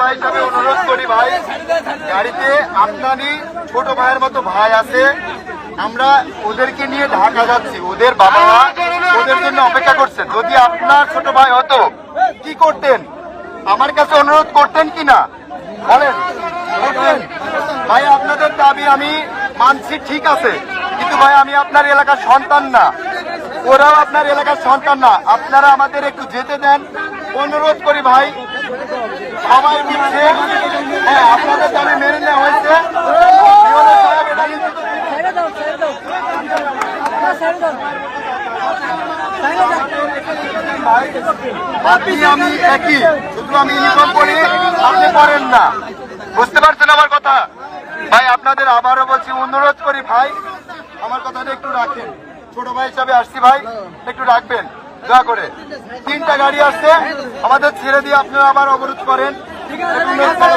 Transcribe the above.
ভাই হিসাবে অনুরোধ করি ভাই, গাড়িতে আপনারই ছোট ভাইয়ের মতো ভাই আছে, আমরা ওদেরকে নিয়ে ঢাকা যাচ্ছি, ওদের বাবারা ওদের জন্য অপেক্ষা করছে। যদি আপনার ছোট ভাই হতো কি করতেন? আমার কাছে অনুরোধ করতেন কিনা বলেন? করতেন ভাই। আপনাদের দাবি আমি মানছি, ঠিক আছে, কিন্তু ভাই আমি আপনার এলাকার সন্তান না, ওরাও আপনার এলাকার সন্তান না। আপনারা আমাদের একটু যেতে দেন, অনুরোধ করি ভাই। সবাই দিচ্ছে, হ্যাঁ আপনাদের দাবি মেনে নেওয়া হয়েছে। আপনি আমি একই, শুধু আমি ইউনিফর্ম পরি, আপনি পড়েন না। বুঝতে পারছেন আমার কথা? ভাই আপনাদের আবারও বলছি, অনুরোধ করি ভাই আমার কথাটা একটু রাখেন। ছোট ভাই হিসাবে আসছি ভাই, একটু রাখবেন দয়া করে। 3টা গাড়ি আসছে, আমাদের ছেড়ে দিয়ে আপনারা আবার অবরোধ করেন। ভাই